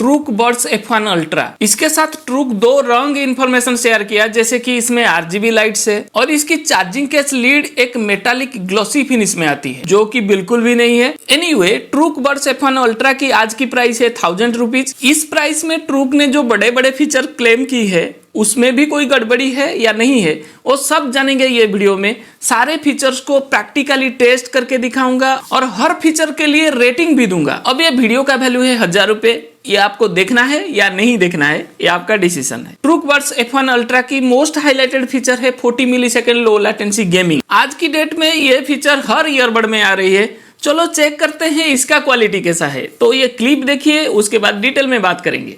ट्रूक buds F1 ultra. इसके साथ ट्रूक दो रंग इंफॉर्मेशन शेयर किया, जैसे कि इसमें RGB लाइट्स है और इसकी चार्जिंग केस लीड एक मेटालिक ग्लॉसी फिनिश में आती है, जो कि बिल्कुल भी नहीं है। एनीवे, ट्रूक बड्स F1 अल्ट्रा की आज की प्राइस है 1000 रुपीज। इस प्राइस में ट्रूक ने जो बड़े बड़े फीचर क्लेम की है उसमें भी कोई गड़बड़ी है या नहीं है, वो सब जानेंगे ये वीडियो में। सारे फीचर्स को प्रैक्टिकली टेस्ट करके दिखाऊंगा और हर फीचर के लिए रेटिंग भी दूंगा। अब ये वीडियो का वैल्यू है 1000 रुपए। ये आपको देखना है या नहीं देखना है, ये आपका डिसीजन है। ट्रूक बड्स F1 अल्ट्रा की मोस्ट हाईलाइटेड फीचर है 40 मिलीसेकंड लो लेटेंसी गेमिंग। आज की डेट में ये फीचर हर ईयरबड में आ रही है। चलो चेक करते हैं इसका क्वालिटी कैसा है। तो ये क्लिप देखिए, उसके बाद डिटेल में बात करेंगे।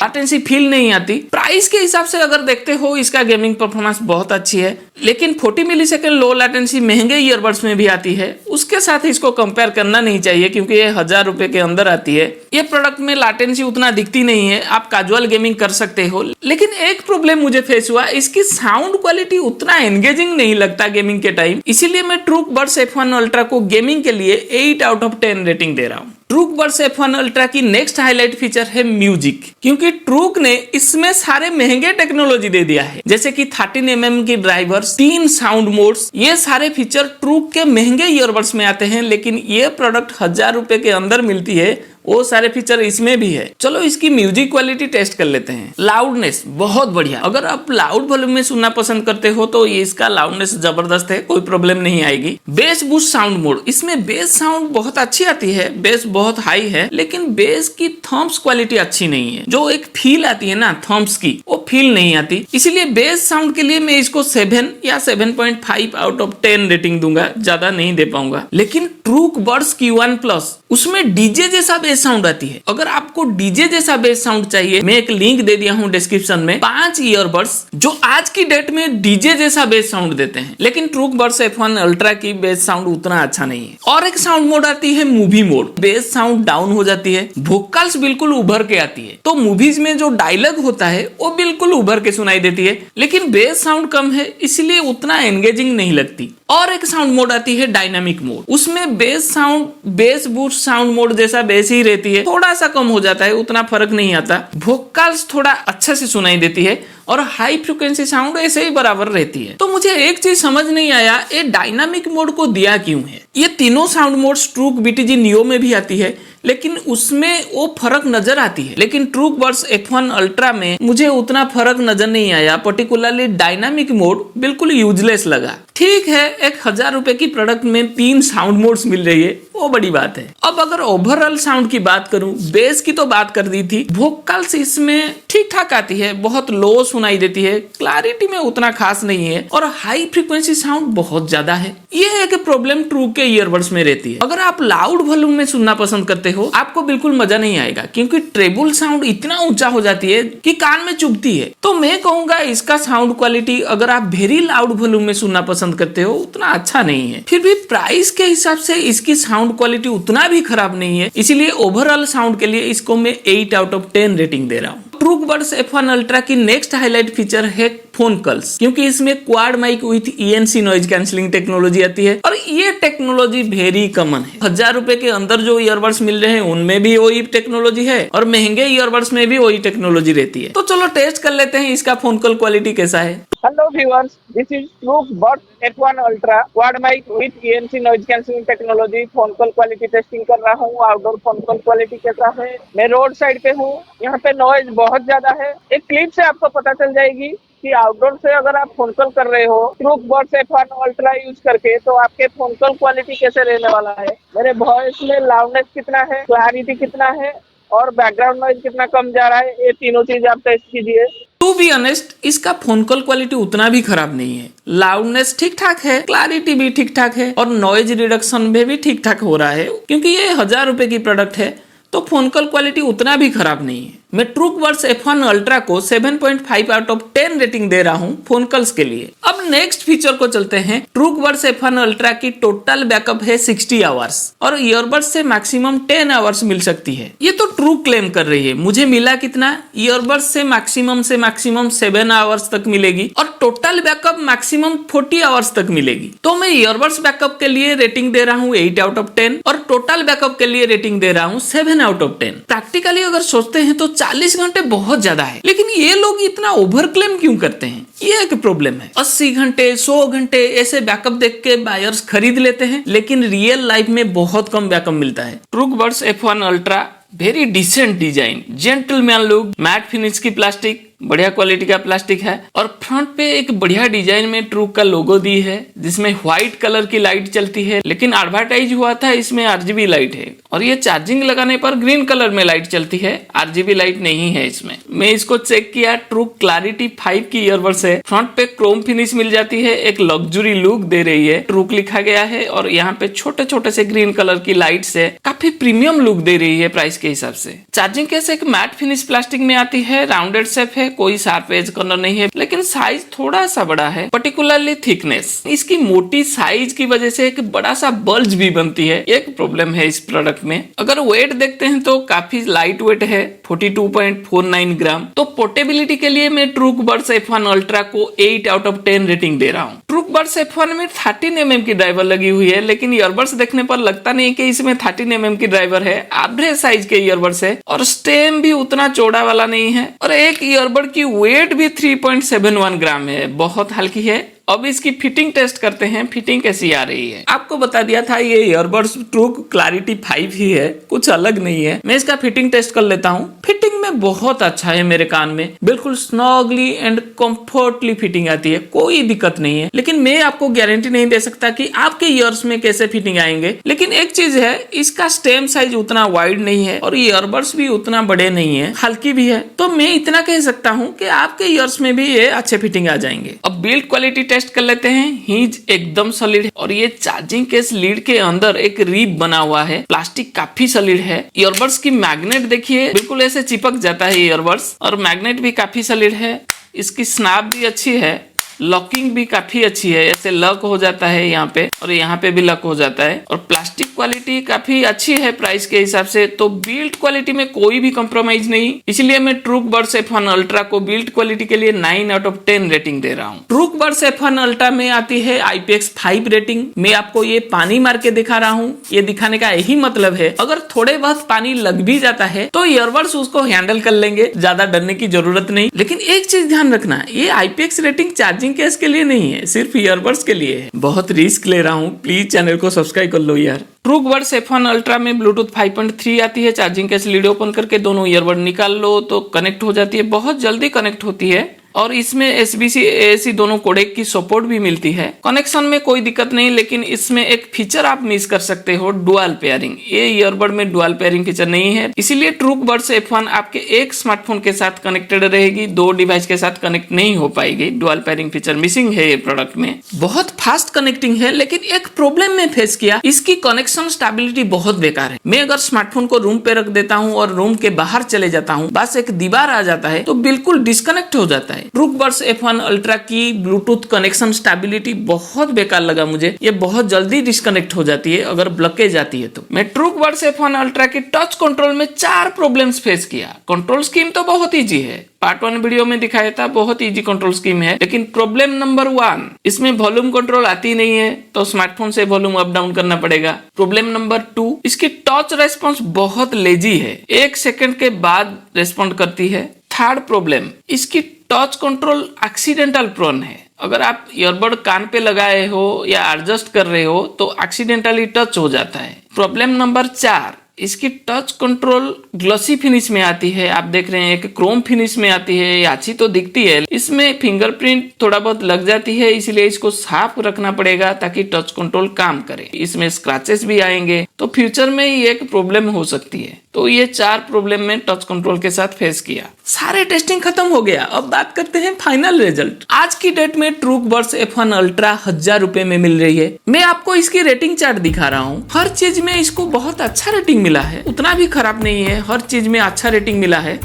लेटेंसी फील नहीं आती। प्राइस के हिसाब से अगर देखते हो इसका गेमिंग परफॉर्मेंस बहुत अच्छी है, लेकिन 40 मिलीसेकंड लो लेटेंसी महंगे ईयरबड्स में भी आती है। उसके साथ इसको कंपेयर करना नहीं चाहिए, क्योंकि ये 1000 रुपए के अंदर आती है। ये प्रोडक्ट में लेटेंसी उतना दिखती नहीं है, आप कैजुअल गेमिंग कर सकते हो। लेकिन एक प्रॉब्लम मुझे फेस हुआ, इसकी साउंड क्वालिटी उतना एंगेजिंग नहीं लगता गेमिंग के टाइम। इसीलिए मैं ट्रूक बड्स F1 अल्ट्रा को गेमिंग के लिए 8 आउट ऑफ 10 रेटिंग दे रहा हूँ। ट्रूक बड्स F1 अल्ट्रा की नेक्स्ट हाईलाइट फीचर है म्यूजिक, क्योंकि ट्रूक ने इसमें सारे महंगे टेक्नोलॉजी दे दिया है, जैसे कि 13mm की ड्राइवर्स, 3 साउंड मोड्स। ये सारे फीचर ट्रूक के महंगे ईयरबड्स में आते हैं, लेकिन ये प्रोडक्ट 1000 रुपए के अंदर मिलती है। वो सारे फीचर इसमें भी है। चलो इसकी म्यूजिक क्वालिटी टेस्ट कर लेते हैं। लाउडनेस बहुत बढ़िया। अगर आप लाउड वॉल्यूम में सुनना पसंद करते हो तो ये इसका लाउडनेस जबरदस्त है, कोई प्रॉब्लम नहीं आएगी। बेस बूस्ट साउंड मोड, इसमें बेस साउंड बहुत अच्छी आती है, बेस बहुत हाई है, लेकिन बेस की थम्प्स क्वालिटी अच्छी नहीं है। जो एक फील आती है ना थम्प्स की, वो फील नहीं आती। इसीलिए बेस साउंड के लिए मैं इसको 7 या 7.5 आउट ऑफ 10 रेटिंग दूंगा, ज्यादा नहीं दे पाऊंगा। लेकिन ट्रूक बड्स Q1 प्लस, उसमें डीजे जैसा बेस साउंड आती है। अगर आपको डीजे जैसा बेस साउंड चाहिए, मैं एक लिंक दे दिया हूं डिस्क्रिप्शन में, 5 ईयरबड्स जो आज की डेट में डीजे जैसा बेस साउंड देते हैं। लेकिन ट्रूक बड्स F1 अल्ट्रा की बेस साउंड उतना अच्छा नहीं है। और एक साउंड मोड आती है movie mode, base sound down हो जाती है, वोकल्स बिल्कुल उभर के आती है। तो मूवीज में जो डायलॉग होता है वो बिल्कुल उभर के सुनाई देती है, लेकिन बेस साउंड कम है, इसलिए उतना एंगेजिंग नहीं लगती। और एक साउंड मोड आती है डायनामिक मोड, उसमें base sound base boost sound mode जैसा बेस ही रहती है, थोड़ा सा कम हो जाता है, उतना फर्क नहीं आता। वोकल्स थोड़ा अच्छा से सुनाई देती है और हाई फ्रिक्वेंसी साउंड ऐसे ही बराबर रहती है। तो मुझे एक चीज समझ नहीं आया, ये डायनामिक मोड को दिया क्यों है। ये तीनों साउंड मोड्स ट्रूक BTG नियो में भी आती है, लेकिन उसमें वो फर्क नजर आती है। लेकिन ट्रूक बड्स F1 अल्ट्रा में मुझे उतना फर्क नजर नहीं आया। पर्टिकुलरली डायनामिक मोड बिल्कुल यूजलेस लगा। ठीक है, 1000 रुपए की प्रोडक्ट में 3 साउंड मोड्स मिल रही है, वो बड़ी बात है। अब अगर ओवरऑल साउंड की बात करूं, बेस की तो बात कर दी थी, वोकल्स इसमें ठीक ठाक आती है, बहुत लो सुनाई देती है, क्लैरिटी में उतना खास नहीं है, और हाई फ्रीक्वेंसी साउंड बहुत ज्यादा है। ये एक प्रॉब्लम ट्रूक के ईयरबड्स में रहती है। अगर आप लाउड वॉल्यूम में सुनना पसंद करते हो, आपको बिल्कुल मजा नहीं आएगा, क्योंकि ट्रेबल साउंड इतना ऊंचा हो जाती है कि कान में चुभती है। तो मैं कहूंगा इसका साउंड क्वालिटी अगर आप वेरी लाउड वॉल्यूम में सुनना पसंद करते हो, उतना अच्छा नहीं है। फिर भी प्राइस के हिसाब से इसकी साउंड क्वालिटी उतना भी खराब नहीं है, इसीलिए ओवरऑल साउंड के लिए इसको मैं 8 आउट ऑफ 10 रेटिंग दे रहा हूँ। ट्रूक बड्स F1 अल्ट्रा की नेक्स्ट हाईलाइट फीचर है फोन कॉल्स, क्योंकि इसमें quad mic with ENC noise cancelling technology आती है, और ये टेक्नोलॉजी वेरी कॉमन है। 1000 रुपए के अंदर जो ईयरबड्स मिल रहे हैं उनमें भी वही टेक्नोलॉजी है, और महंगे ईयरबड्स में भी वही टेक्नोलॉजी रहती है। तो चलो टेस्ट कर लेते हैं इसका फोन कॉल क्वालिटी कैसा है। Hello viewers, this is Truk Buds F1 Ultra quad mic with ENC noise cancelling technology phone call quality testing कर रहा हूँ। आउटडोर फोन कॉल क्वालिटी कैसा है। मैं रोड साइड पे हूँ, यहाँ पे नॉइज बहुत ज्यादा है। एक क्लिप से आपको पता चल जाएगी कि आउटडोर से अगर आप फोन कॉल कर रहे हो ट्रूक बड्स F1 अल्ट्रा यूज करके, तो आपके फोन कॉल क्वालिटी कैसे रहने वाला है। मेरे वॉइस में लाउडनेस कितना है, क्लैरिटी कितना है, और बैकग्राउंड नॉइज कितना कम जा रहा है, ये तीनों चीज आप टेस्ट कीजिए। टू बी ऑनेस्ट, इसका फोन कॉल क्वालिटी उतना भी खराब नहीं है। लाउडनेस ठीक ठाक है, क्लैरिटी भी ठीक ठाक है और नॉइज रिडक्शन में भी ठीक ठाक हो रहा है। क्योंकि ये 1000 रुपए की प्रोडक्ट है तो फोन कॉल क्वालिटी उतना भी खराब नहीं है। मैं ट्रूकबड्स F1 अल्ट्रा को 7.5 आउट ऑफ 10 रेटिंग दे रहा हूं फोन कॉल्स के लिए। अब नेक्स्ट फीचर को चलते हैं। ट्रूकबड्स F1 अल्ट्रा की टोटल बैकअप है 60 आवर्स और ईयरबड्स से मैक्सिमम 10 आवर्स मिल सकती है। ये तो ट्रू क्लेम कर रही है। मुझे मिला कितना? ईयरबड्स से मैक्सिमम 7 आवर्स तक मिलेगी और टोटल बैकअप मैक्सिमम 40 आवर्स तक मिलेगी। तो मैं ईयरबड्स बैकअप के लिए रेटिंग दे रहा हूँ 8 आउट ऑफ 10 और टोटल बैकअप के लिए रेटिंग दे रहा हूँ 7 आउट ऑफ 10। प्रैक्टिकली अगर सोचते हैं तो 40 घंटे बहुत ज्यादा है, लेकिन ये लोग इतना ओवर क्लेम क्यों करते हैं? ये एक प्रॉब्लम है। 80 घंटे 100 घंटे ऐसे बैकअप देख के बायर्स खरीद लेते हैं, लेकिन रियल लाइफ में बहुत कम बैकअप मिलता है। Truke buds F1 ultra very decent design, gentleman look, matte finish की प्लास्टिक, बढ़िया क्वालिटी का प्लास्टिक है और फ्रंट पे एक बढ़िया डिजाइन में ट्रूक का लोगो दी है जिसमें व्हाइट कलर की लाइट चलती है, लेकिन एडवर्टाइज हुआ था इसमें RGB लाइट है और ये चार्जिंग लगाने पर ग्रीन कलर में लाइट चलती है, RGB लाइट नहीं है इसमें। मैं इसको चेक किया, ट्रूक क्लैरिटी 5 की ईयरबड्स है। फ्रंट पे क्रोम फिनिश मिल जाती है, एक लग्जरी लुक दे रही है, ट्रूक लिखा गया है और यहाँ पे छोटे छोटे से ग्रीन कलर की लाइट से काफी प्रीमियम लुक दे रही है प्राइस के हिसाब से। चार्जिंग केस एक मैट फिनिश प्लास्टिक में आती है, राउंडेड शेप है, कोई शार्प एज कॉर्नर नहीं है, लेकिन साइज थोड़ा सा बड़ा है, पर्टिकुलरली थिकनेस। इसकी मोटी साइज की वजह से एक बड़ा सा बल्ज भी बनती है, एक प्रॉब्लम है इस प्रोडक्ट में। अगर वेट देखते हैं तो काफी लाइट वेट है, 42.49 ग्राम। तो पोर्टेबिलिटी के लिए मैं ट्रूकबड्स F1 अल्ट्रा को 8 आउट ऑफ 10 रेटिंग दे रहा हूँ। ट्रूकबड्स F1 में 13 mm की ड्राइवर लगी हुई है, लेकिन ईयरबड्स देखने पर लगता नहीं कि इसमें 13 mm की ड्राइवर है। एवरेज साइज के ईयरबड्स है और स्टेम भी उतना चौड़ा वाला नहीं है और एक ईयरबड की वेट भी 3.71 ग्राम है, बहुत हल्की है। अब इसकी फिटिंग टेस्ट करते हैं, फिटिंग कैसी आ रही है। आपको बता दिया था ये ईयरबड्स ट्रूक क्लैरिटी 5 ही है, कुछ अलग नहीं है। मैं इसका फिटिंग टेस्ट कर लेता हूँ। फिटिंग में बहुत अच्छा है, मेरे कान में बिल्कुल स्नॉगली एंड कंफर्टली फिटिंग आती है, कोई दिक्कत नहीं है। लेकिन मैं आपको गारंटी नहीं दे सकता कि आपके ईयर्स में कैसे फिटिंग आएंगे। लेकिन एक चीज है, इसका स्टेम साइज उतना वाइड नहीं है और ईयरबड्स भी उतना बड़े नहीं है, हल्की भी है। तो मैं इतना कह सकता हूँ कि आपके ईयर्स में भी ये अच्छे फिटिंग आ जाएंगे। अब बिल्ड क्वालिटी टेस्ट कर लेते हैं। हिंज एकदम सॉलिड है और ये चार्जिंग केस लीड के अंदर एक रिब बना हुआ है, प्लास्टिक काफी सॉलिड है। ईयरबड्स की मैग्नेट देखिए, बिल्कुल ऐसे चिपक जाता है ईयरबड्स और मैग्नेट भी काफी सॉलिड है। इसकी स्नैप भी अच्छी है, लॉकिंग भी काफी अच्छी है, ऐसे लॉक हो जाता है यहाँ पे और यहाँ पे भी लॉक हो जाता है और प्लास्टिक क्वालिटी काफी अच्छी है प्राइस के हिसाब से। तो बिल्ड क्वालिटी में कोई भी कॉम्प्रोमाइज नहीं, इसलिए मैं ट्रूकबड्स F1 अल्ट्रा को बिल्ड क्वालिटी के लिए 9 आउट ऑफ 10 रेटिंग दे रहा हूँ। ट्रूकबड्स F1 अल्ट्रा में आती है IPX5 रेटिंग। मैं आपको ये पानी मार के दिखा रहा हूँ, ये दिखाने का यही मतलब है अगर थोड़े बहुत पानी लग भी जाता है तो ईयरबड्स उसको हैंडल कर लेंगे, ज्यादा डरने की जरूरत नहीं। लेकिन एक चीज ध्यान रखना, ये IPX रेटिंग चार्जिंग केस के लिए नहीं है, सिर्फ ईयरबड्स के लिए है। बहुत रिस्क ले रहा हूँ, प्लीज चैनल को सब्सक्राइब कर लो यार। ट्रूकबड्स F1 अल्ट्रा में ब्लूटूथ 5.3 आती है। चार्जिंग केस लीड ओपन करके दोनों ईयरबड निकाल लो तो कनेक्ट हो जाती है, बहुत जल्दी कनेक्ट होती है और इसमें SBC AAC दोनों कोडेक की सपोर्ट भी मिलती है। कनेक्शन में कोई दिक्कत नहीं, लेकिन इसमें एक फीचर आप मिस कर सकते हो, डुअल पेयरिंग। ये ईयरबड में डुअल पेयरिंग फीचर नहीं है, इसीलिए ट्रूकबड्स F1 आपके एक स्मार्टफोन के साथ कनेक्टेड रहेगी, 2 डिवाइस के साथ कनेक्ट नहीं हो पाएगी। डुअल पेयरिंग फीचर मिसिंग है ये प्रोडक्ट में। बहुत फास्ट कनेक्टिंग है, लेकिन एक प्रॉब्लम में फेस किया, इसकी कनेक्शन स्टेबिलिटी बहुत बेकार है। मैं अगर स्मार्टफोन को रूम पे रख देता हूँ और रूम के बाहर चले जाता हूँ, बस एक दीवार आ जाता है तो बिल्कुल डिस्कनेक्ट हो जाता है। ट्रूकबड्स F1 अल्ट्रा की ब्लूटूथ कनेक्शन स्टेबिलिटी बहुत बेकार लगा मुझे, ये बहुत जल्दी डिस्कनेक्ट हो जाती है अगर ब्लॉकेज आती है तो। मैं ट्रूकबड्स F1 अल्ट्रा की टच कंट्रोल में 4 प्रॉब्लम्स फेस किया। कंट्रोल स्कीम तो बहुत इजी है, पार्ट 1 वीडियो में दिखाया था, बहुत इजी कंट्रोल स्कीम है। लेकिन प्रॉब्लम नंबर 1, इसमें वॉल्यूम कंट्रोल आती नहीं है तो स्मार्टफोन से वॉल्यूम अप डाउन करना पड़ेगा। प्रॉब्लम नंबर 2, इसकी टच रेस्पॉन्स बहुत लेजी है, 1 सेकंड के बाद रेस्पॉन्ड करती है। थर्ड प्रॉब्लम, इसकी टच कंट्रोल एक्सीडेंटल प्रोन है। अगर आप ईयरबड कान पे लगाए हो या एडजस्ट कर रहे हो तो एक्सीडेंटली टच हो जाता है। प्रॉब्लम नंबर 4, इसकी टच कंट्रोल ग्लॉसी फिनिश में आती है। आप देख रहे हैं एक क्रोम फिनिश में आती है, ये अच्छी तो दिखती है, इसमें फिंगरप्रिंट थोड़ा बहुत लग जाती है, इसलिए इसको साफ रखना पड़ेगा ताकि टच कंट्रोल काम करे। इसमें स्क्रैचेस भी आएंगे तो फ्यूचर में ये एक प्रॉब्लम हो सकती है। तो ये 4 प्रॉब्लम में टच कंट्रोल के साथ फेस किया। सारे टेस्टिंग खत्म हो गया। अब बात करते हैं फाइनल रिजल्ट। आज की डेट में ट्रूक बड्स F1 अल्ट्रा 1000 रुपए में मिल रही है। मैं आपको इसकी रेटिंग चार्ट दिखा रहा हूँ। हर चीज में इसको बहुत अच्छा रेटिंग मिला है, उतना भी खराब नहीं है, हर चीज में अच्छा रेटिंग मिला है।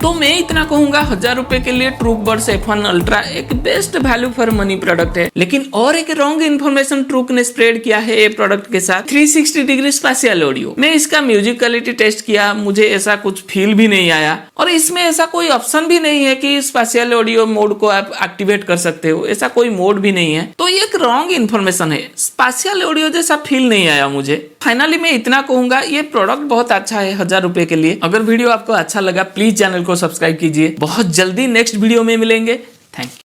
तो मैं इतना कहूंगा 1000 रुपए के लिए ट्रूक बड्स F1 अल्ट्रा एक best value for money product है। लेकिन और एक रॉन्ग इन्फॉर्मेशन ट्रूक ने स्प्रेड किया है ये प्रोडक्ट के साथ। 360 डिग्री स्पेशियल ऑडियो। मैं इसका म्यूजिक क्वालिटी टेस्ट किया, मुझे ऐसा कुछ फील भी नहीं आया और इसमें ऐसा कोई ऑप्शन भी नहीं है कि स्पेशियल ऑडियो मोड को आप एक्टिवेट कर सकते हो, ऐसा कोई मोड भी नहीं है। तो ये एक रॉन्ग इन्फॉर्मेशन है, स्पेशियल ऑडियो जैसा फील नहीं आया मुझे। फाइनली मैं इतना कहूंगा ये प्रोडक्ट बहुत अच्छा है 1000 रुपए के लिए। अगर वीडियो आपको अच्छा लगा प्लीज चैनल को सब्सक्राइब कीजिए। बहुत जल्दी नेक्स्ट वीडियो में मिलेंगे। Thank you.